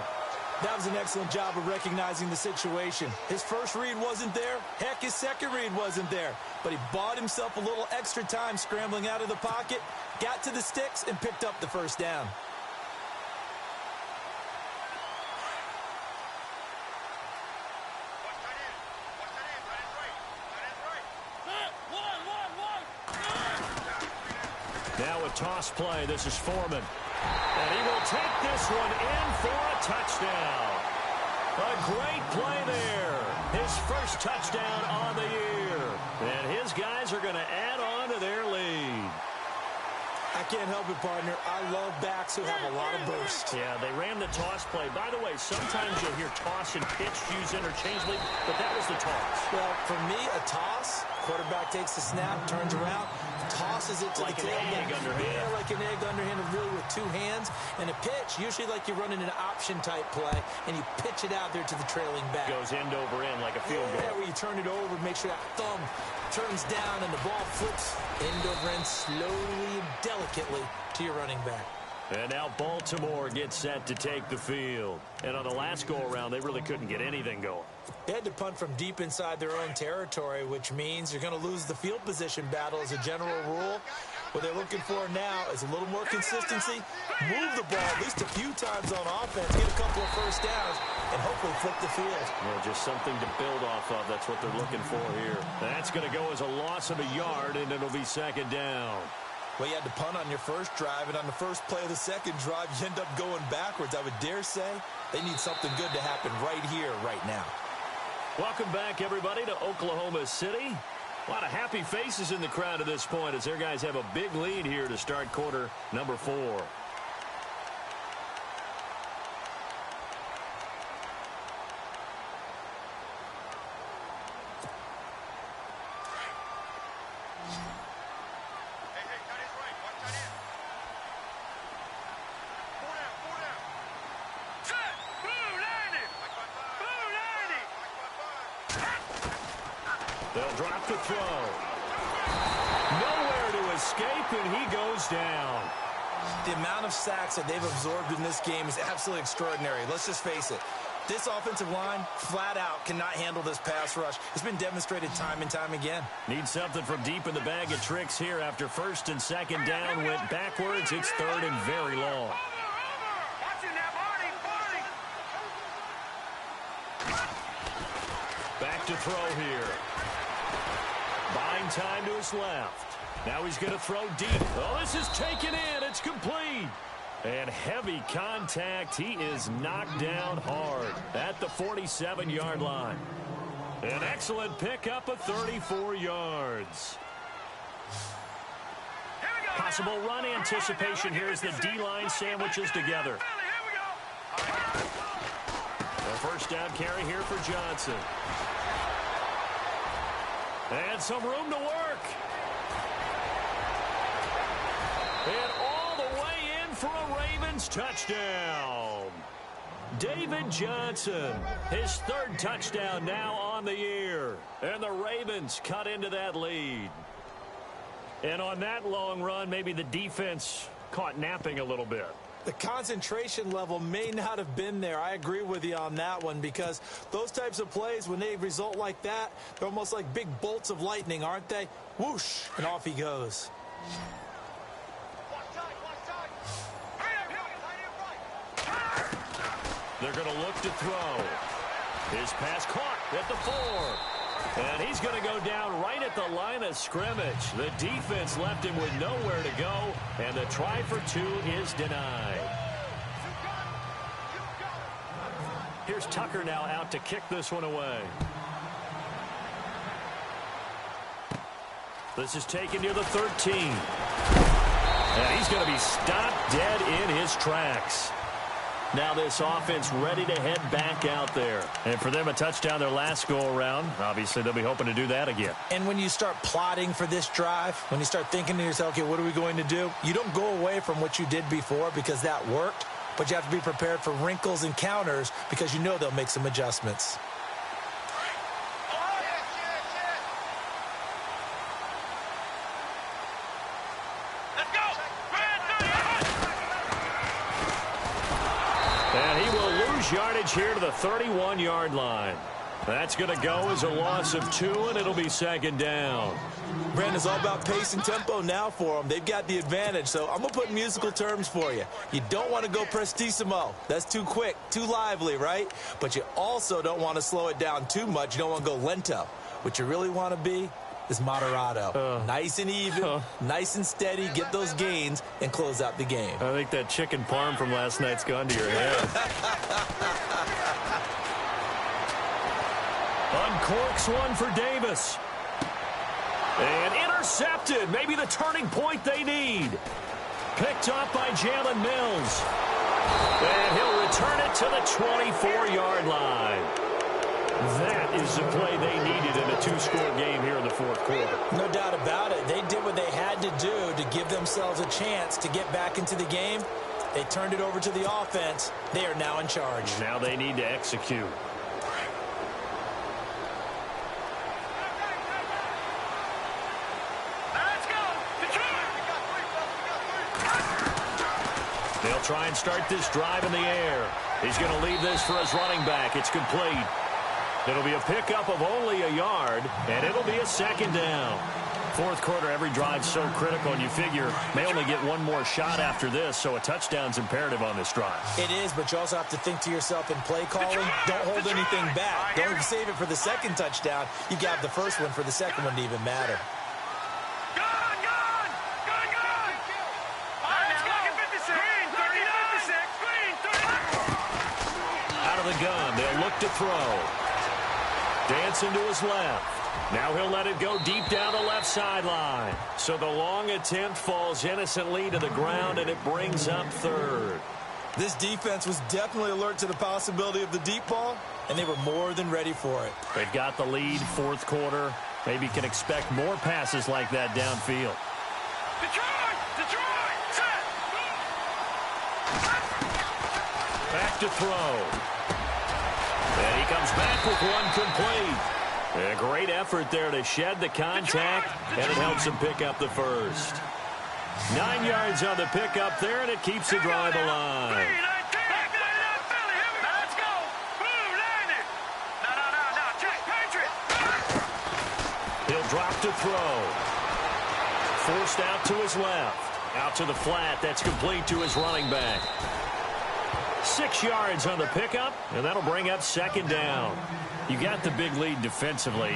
[SPEAKER 3] That was an excellent job of recognizing the situation. His first read wasn't there. Heck, his second read wasn't there. But he bought himself a little extra time scrambling out of the pocket, got to the sticks, and picked up the first down.
[SPEAKER 2] Now a toss play. This is Foreman. And he will take this one in for a touchdown. A great play there. His first touchdown on the year. And his guys are going to add on to their lead.
[SPEAKER 3] I can't help it, partner. I love backs who have a lot of burst.
[SPEAKER 2] Yeah, they ran the toss play. By the way, sometimes you'll hear toss and pitch used interchangeably, but that was the toss.
[SPEAKER 3] Well, for me, a toss, quarterback takes the snap, turns around, tosses it to
[SPEAKER 2] like
[SPEAKER 3] the
[SPEAKER 2] an egg underhand.
[SPEAKER 3] Yeah, like an egg underhand, really with two hands. And a pitch, usually like you're running an option-type play, and you pitch it out there to the trailing back.
[SPEAKER 2] Goes end over end like a field goal.
[SPEAKER 3] Yeah, where you turn it over, make sure that thumb turns down, and the ball flips end over end slowly and delicately to your running back.
[SPEAKER 2] And now Baltimore gets set to take the field. And on the last go-around, they really couldn't get anything going.
[SPEAKER 3] They had to punt from deep inside their own territory, which means you're going to lose the field position battle as a general rule. What they're looking for now is a little more consistency, move the ball at least a few times on offense, get a couple of first downs, and hopefully flip the field.
[SPEAKER 2] Well, just something to build off of. That's what they're looking for here. That's going to go as a loss of a yard, and it'll be second down.
[SPEAKER 3] Well, you had to punt on your first drive, and on the first play of the second drive, you end up going backwards. I would dare say they need something good to happen right here, right now.
[SPEAKER 2] Welcome back, everybody, to Oklahoma City. A lot of happy faces in the crowd at this point as their guys have a big lead here to start quarter number 4. They'll drop the throw. Nowhere to escape, and he goes down.
[SPEAKER 3] The amount of sacks that they've absorbed in this game is absolutely extraordinary. Let's just face it. This offensive line, flat out, cannot handle this pass rush. It's been demonstrated time and time again.
[SPEAKER 2] Need something from deep in the bag of tricks here after first and second down went backwards. It's third and very long. Back to throw here. Buying time to his left. Now he's going to throw deep. Oh, this is taken in. It's complete. And heavy contact. He is knocked down hard at the 47-yard line. An excellent pickup of 34 yards. Possible run anticipation here as the D-line sandwiches together. A first down carry here for Johnson. And some room to work. And all the way in for a Ravens touchdown. David Johnson, his third touchdown now on the year. And the Ravens cut into that lead. And on that long run, maybe the defense caught napping a little bit.
[SPEAKER 3] The concentration level may not have been there. I agree with you on that one because those types of plays, when they result like that, they're almost like big bolts of lightning, aren't they? Whoosh, and off he goes.
[SPEAKER 2] They're going to look to throw. His pass caught at the 4. And he's going to go down right at the line of scrimmage. The defense left him with nowhere to go, and the try for 2 is denied. Here's Tucker now out to kick this one away. This is taken near the 13. And he's going to be stopped dead in his tracks. Now this offense ready to head back out there. And for them, a touchdown their last go-around. Obviously, they'll be hoping to do that again.
[SPEAKER 3] And when you start plotting for this drive, when you start thinking to yourself, okay, what are we going to do? You don't go away from what you did before because that worked, but you have to be prepared for wrinkles and counters because you know they'll make some adjustments.
[SPEAKER 2] And he will lose yardage here to the 31-yard line. That's going to go as a loss of 2, and it'll be second down.
[SPEAKER 3] Brandon, it's all about pace and tempo now for them. They've got the advantage, so I'm going to put in musical terms for you. You don't want to go prestissimo. That's too quick, too lively, right? But you also don't want to slow it down too much. You don't want to go lento. What you really want to be is moderato. Nice and even, nice and steady, get those gains, and close out the game.
[SPEAKER 2] I think that chicken parm from last night's gone to your head. Uncorks one for Davis. And intercepted. Maybe the turning point they need. Picked up by Jalen Mills. And he'll return it to the 24-yard line. That is the play they needed in a 2-score game here in the fourth quarter.
[SPEAKER 3] No doubt about it. They did what they had to do to give themselves a chance to get back into the game. They turned it over to the offense. They are now in charge.
[SPEAKER 2] Now they need to execute. They'll try and start this drive in the air. He's going to leave this for his running back. It's complete. It'll be a pickup of only a yard, and it'll be a second down. Fourth quarter, every drive's so critical, and you figure may only get one more shot after this, so a touchdown's imperative on this drive.
[SPEAKER 3] It is, but you also have to think to yourself in play calling, don't hold anything back. Don't save it for the second touchdown. You got the first one for the second one to even matter.
[SPEAKER 2] Out of the gun, they'll look to throw. Dancing to his left. Now he'll let it go deep down the left sideline. So the long attempt falls innocently to the ground, and it brings up third.
[SPEAKER 3] This defense was definitely alert to the possibility of the deep ball, and they were more than ready for it.
[SPEAKER 2] They've got the lead, fourth quarter. Maybe can expect more passes like that downfield. Back to throw. And he comes back with one complete. And a great effort there to shed the contact, and it helps him pick up the first. 9 yards on the pickup there, and it keeps the drive alive. He'll drop to throw. Forced out to his left. Out to the flat. That's complete to his running back. 6 yards on the pickup, and that'll bring up second down. You got the big lead defensively,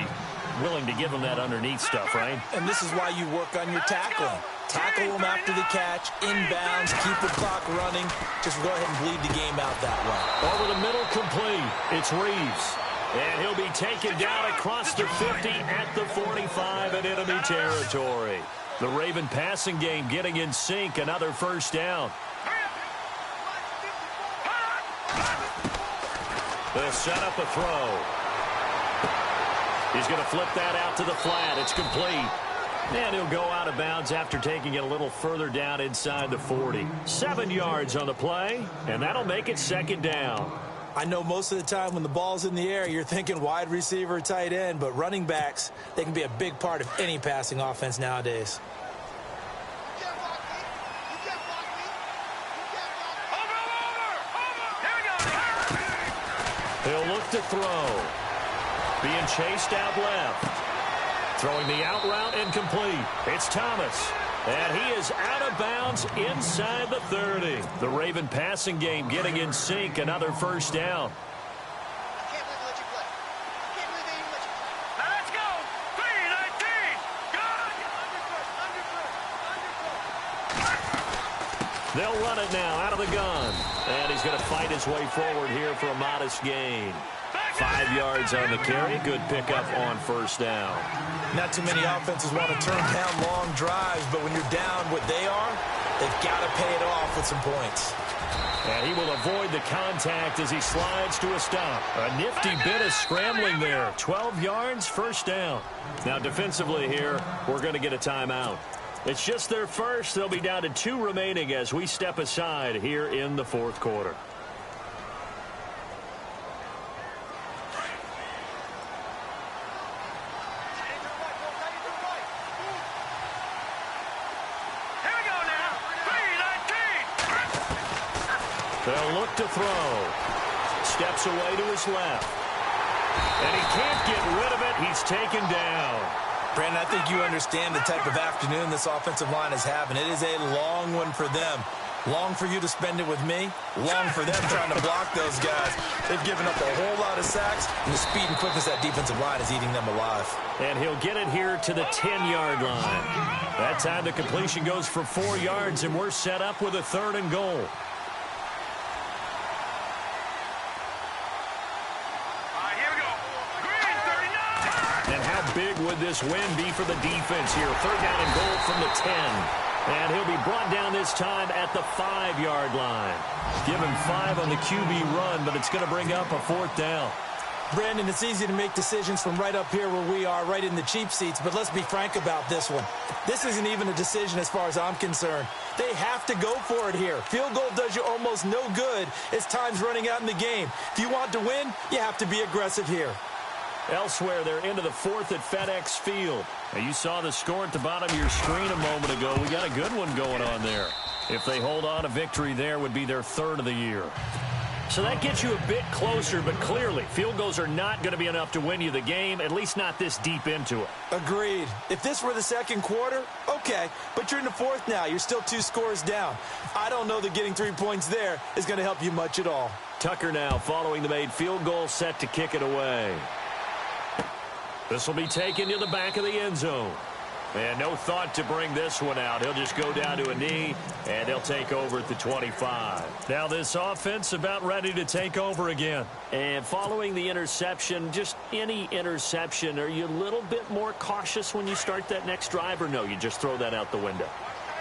[SPEAKER 2] willing to give them that underneath stuff, right?
[SPEAKER 3] And this is why you work on your tackling. Tackle them after the catch, inbounds, keep the clock running. Just go ahead and bleed the game out that way.
[SPEAKER 2] Over the middle, complete. It's Reeves. And he'll be taken down across the 50 at the 45 in enemy territory. The Raven passing game getting in sync, another first down. They'll set up a throw. He's going to flip that out to the flat. It's complete. And he'll go out of bounds after taking it a little further down inside the 40. 7 yards on the play, and that'll make it second down.
[SPEAKER 3] I know most of the time when the ball's in the air, you're thinking wide receiver, tight end, but running backs, they can be a big part of any passing offense nowadays.
[SPEAKER 2] He'll look to throw. Being chased out left. Throwing the out route incomplete. It's Thomas. And he is out of bounds inside the 30. The Raven passing game getting in sync. Another first down. They'll run it now out of the gun. And he's going to fight his way forward here for a modest gain. 5 yards on the carry. Good pickup on first down.
[SPEAKER 3] Not too many offenses want to turn down long drives, but when you're down what they are, they've got to pay it off with some points.
[SPEAKER 2] And he will avoid the contact as he slides to a stop. A nifty bit of scrambling there. 12 yards, first down. Now defensively here, we're going to get a timeout. It's just their first. They'll be down to 2 remaining as we step aside here in the fourth quarter. They'll look to throw. Steps away to his left. And he can't get rid of it. He's taken down.
[SPEAKER 3] Brandon, I think you understand the type of afternoon this offensive line is having. It is a long one for them. Long for you to spend it with me. Long for them trying to block those guys. They've given up a whole lot of sacks, and the speed and quickness of that defensive line is eating them alive.
[SPEAKER 2] And he'll get it here to the 10-yard line. That time the completion goes for 4 yards, and we're set up with a 3rd and goal. Big would this win be for the defense here? 3rd down and goal from the 10. And he'll be brought down this time at the 5-yard line. Give him 5 on the QB run, but it's going to bring up a 4th down.
[SPEAKER 3] Brandon, it's easy to make decisions from right up here where we are, right in the cheap seats, but let's be frank about this one. This isn't even a decision as far as I'm concerned. They have to go for it here. Field goal does you almost no good as time's running out in the game. If you want to win, you have to be aggressive here.
[SPEAKER 2] Elsewhere, they're into the 4th at FedEx Field. Now, you saw the score at the bottom of your screen a moment ago. We got a good one going on there. If they hold on, a victory there would be their 3rd of the year. So that gets you a bit closer, but clearly, field goals are not going to be enough to win you the game, at least not this deep into it.
[SPEAKER 3] Agreed. If this were the 2nd quarter, okay, but you're in the 4th now. You're still 2 scores down. I don't know that getting 3 points there is going to help you much at all.
[SPEAKER 2] Tucker now following the made field goal, set to kick it away. This will be taken to the back of the end zone. And no thought to bring this one out. He'll just go down to a knee, and they'll take over at the 25. Now this offense about ready to take over again. And following the interception, just any interception, are you a little bit more cautious when you start that next drive, or no, you just throw that out the window?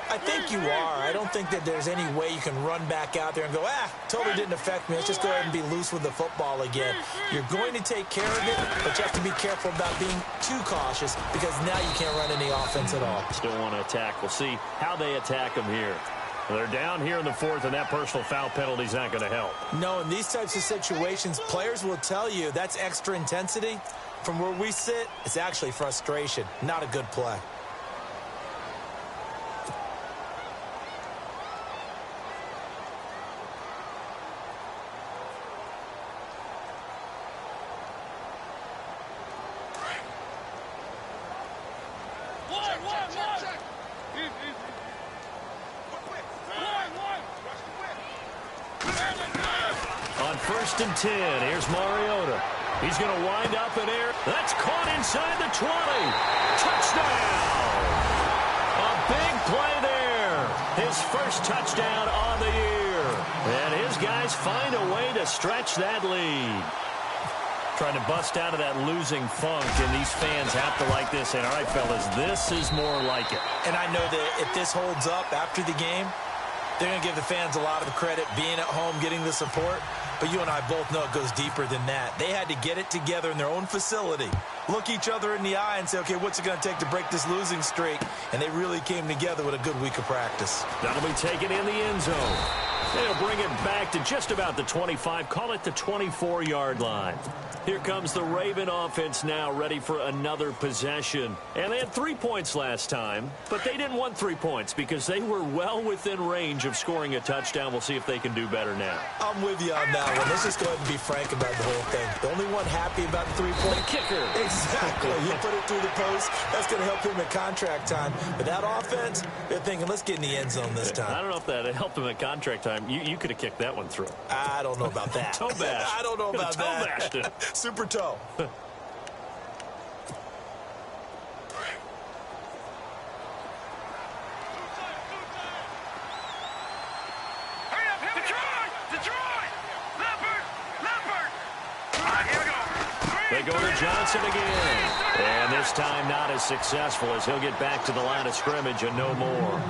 [SPEAKER 3] I think you are. I don't think that there's any way you can run back out there and go, totally didn't affect me. Let's just go ahead and be loose with the football again. You're going to take care of it, but you have to be careful about being too cautious because now you can't run any offense at all.
[SPEAKER 2] Still want to attack. We'll see how they attack them here. They're down here in the 4th, and that personal foul penalty is not going to help.
[SPEAKER 3] No, in these types of situations, players will tell you that's extra intensity. From where we sit, it's actually frustration, not a good play.
[SPEAKER 2] On 1st and 10, here's Mariota. He's going to wind up in air. That's caught inside the 20. Touchdown! A big play there. His first touchdown on the year. And his guys find a way to stretch that lead. Trying to bust out of that losing funk, and these fans have to like this. And all right, fellas, this is more like it.
[SPEAKER 3] And I know that if this holds up after the game, they're going to give the fans a lot of credit, being at home, getting the support. But you and I both know it goes deeper than that. They had to get it together in their own facility, look each other in the eye and say, okay, what's it going to take to break this losing streak? And they really came together with a good week of practice.
[SPEAKER 2] That'll be taken in the end zone. They'll bring it back to just about the 25, call it the 24-yard line. Here comes the Raven offense now, ready for another possession. And they had 3 points last time, but they didn't want 3 points because they were well within range of scoring a touchdown. We'll see if they can do better now.
[SPEAKER 3] I'm with you on that one. Let's just go ahead and be frank about the whole thing. The only one happy about the 3-point
[SPEAKER 2] kicker.
[SPEAKER 3] Exactly. He put it through the post. That's going to help him at contract time. But that offense, they're thinking, let's get in the end zone this time.
[SPEAKER 2] I don't know if that helped him at contract time. You could have kicked that one through.
[SPEAKER 3] I don't know about that.
[SPEAKER 2] Toe bash.
[SPEAKER 3] I don't know about that.
[SPEAKER 2] Toe bashed it.
[SPEAKER 3] Super toe.
[SPEAKER 2] They go to Johnson again. And this time not as successful as he'll get back to the line of scrimmage and no more.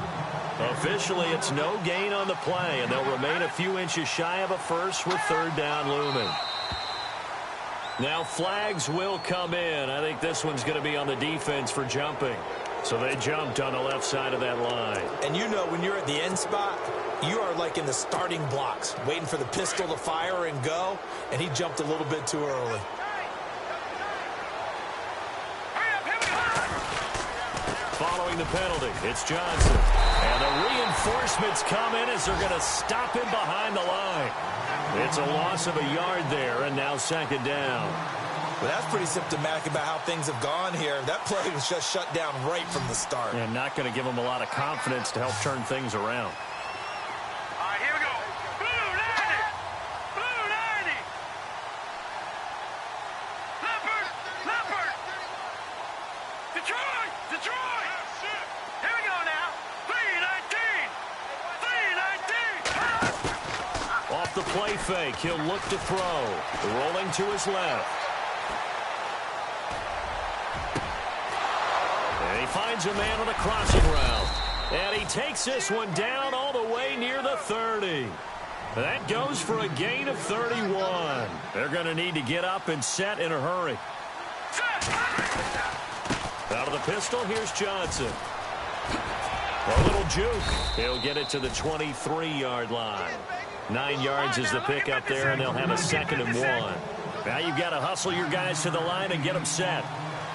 [SPEAKER 2] Officially, it's no gain on the play, and they'll remain a few inches shy of a first with third down looming. Now flags will come in. I think this one's going to be on the defense for jumping. So they jumped on the left side of that line.
[SPEAKER 3] And you know when you're at the end spot, you are like in the starting blocks, waiting for the pistol to fire and go, and he jumped a little bit too early.
[SPEAKER 2] Following the penalty, it's Johnson. And the reinforcements come in as they're going to stop him behind the line. It's a loss of a yard there, and now second down.
[SPEAKER 3] Well, that's pretty symptomatic about how things have gone here. That play was just shut down right from the start.
[SPEAKER 2] And not going to give him a lot of confidence to help turn things around.
[SPEAKER 4] All right, here we go. Blue 90. Blue 90. Leopard. Leopard. Detroit. Detroit. Here we go now. 319. 319.
[SPEAKER 2] Off the play fake, he'll look to throw. Rolling to his left. And he finds a man on the crossing route. And he takes this one down all the way near the 30. That goes for a gain of 31. They're going to need to get up and set in a hurry. Out of the pistol, here's Johnson. A little juke. He'll get it to the 23-yard line. 9 yards is the pickup there, and they'll have a 2nd and 1. Now you've got to hustle your guys to the line and get them set.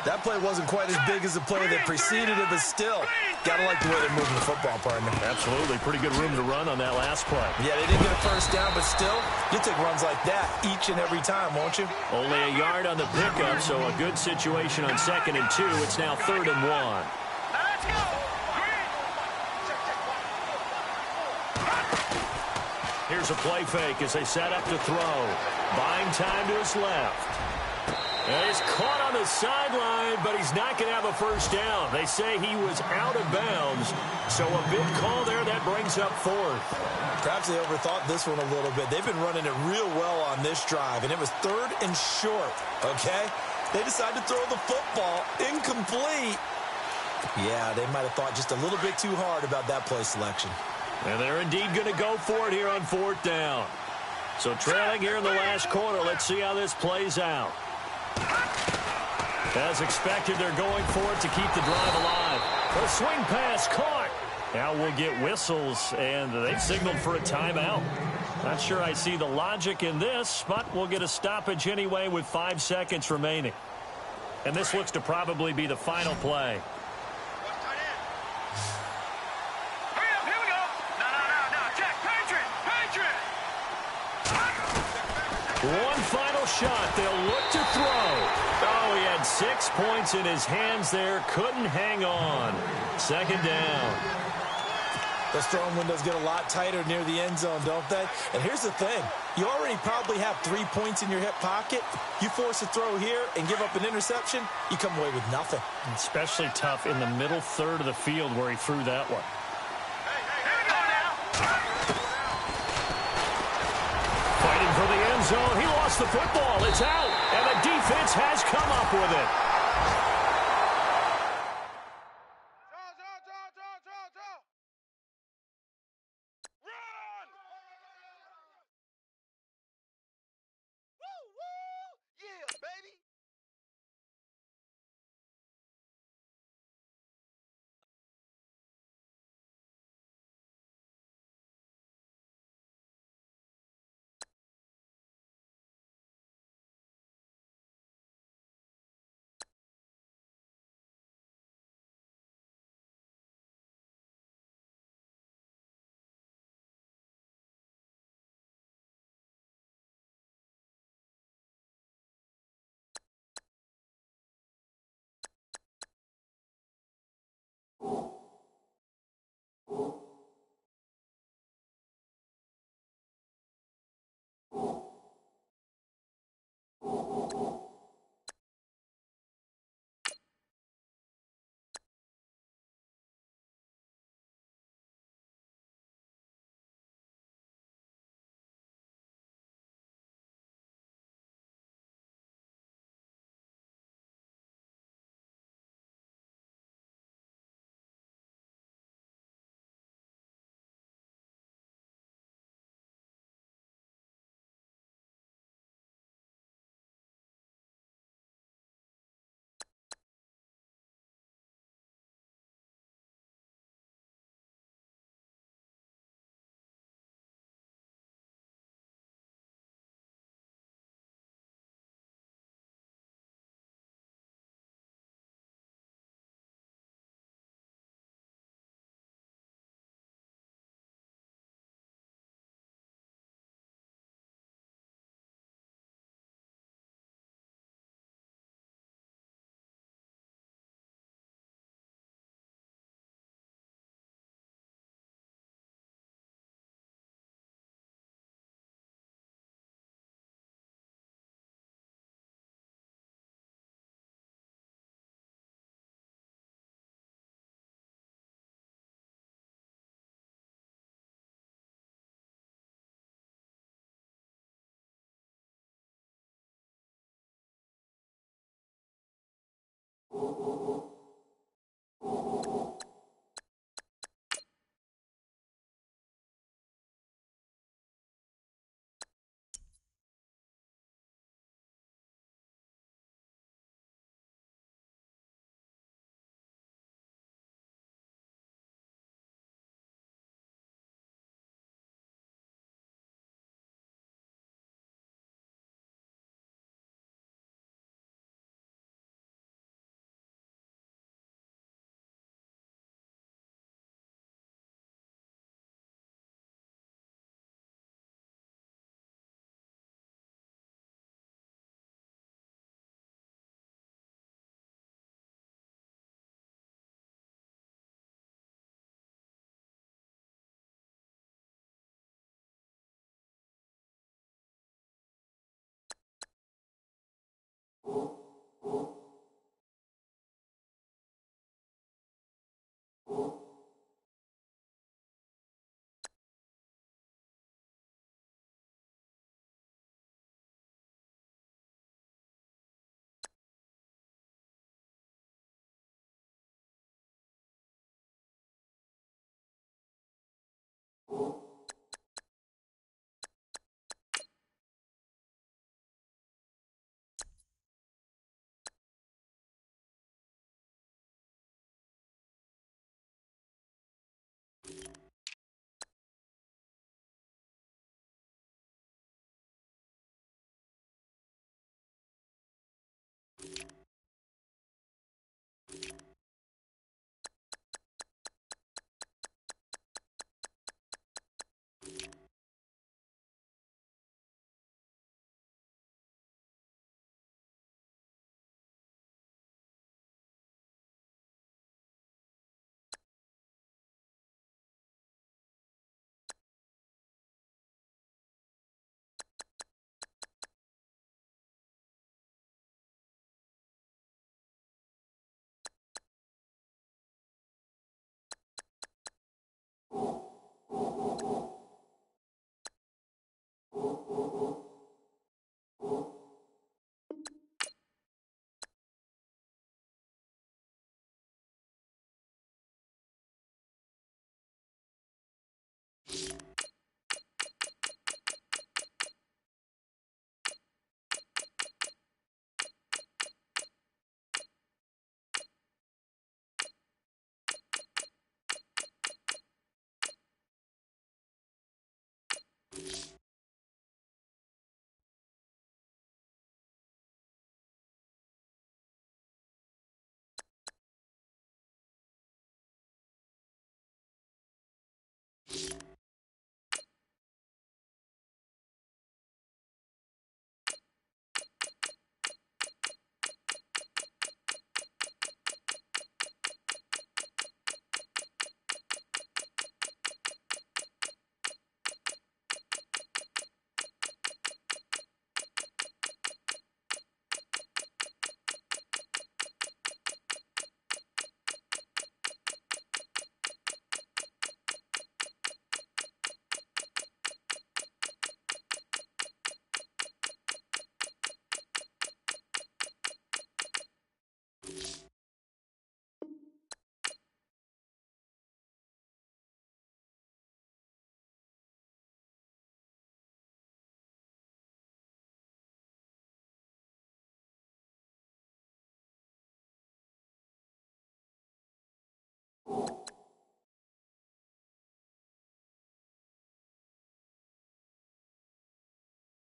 [SPEAKER 3] That play wasn't quite as big as the play that preceded it, but still, got to like the way they're moving the football, partner.
[SPEAKER 2] Absolutely. Pretty good room to run on that last play.
[SPEAKER 3] Yeah, they didn't get a first down, but still, you'll take runs like that each and every time, won't you?
[SPEAKER 2] Only a yard on the pickup, so a good situation on 2nd and 2. It's now 3rd and 1.
[SPEAKER 4] Let's go.
[SPEAKER 2] Here's a play fake as they set up to throw. Buying time to his left. And he's caught on the sideline, but he's not going to have a first down. They say he was out of bounds, so a big call there that brings up 4th.
[SPEAKER 3] Perhaps they overthought this one a little bit. They've been running it real well on this drive, and it was 3rd and short, okay? They decided to throw the football incomplete. Yeah, they might have thought just a little bit too hard about that play selection.
[SPEAKER 2] And they're indeed going to go for it here on 4th down. So trailing here in the last quarter, let's see how this plays out. As expected, they're going for it to keep the drive alive. A swing pass caught. Now we'll get whistles, and they've signaled for a timeout. Not sure I see the logic in this, but we'll get a stoppage anyway with 5 seconds remaining. And this looks to probably be the final play. One final shot. They'll look to throw. Oh, he had 6 points in his hands there. Couldn't hang on. 2nd down.
[SPEAKER 3] Those throwing windows get a lot tighter near the end zone, don't they? And here's the thing. You already probably have 3 points in your hip pocket. You force a throw here and give up an interception, you come away with nothing.
[SPEAKER 2] Especially tough in the middle third of the field where he threw that one. Fighting for the end zone. He lost the football. It's out. And the defense has come up with it.
[SPEAKER 5] you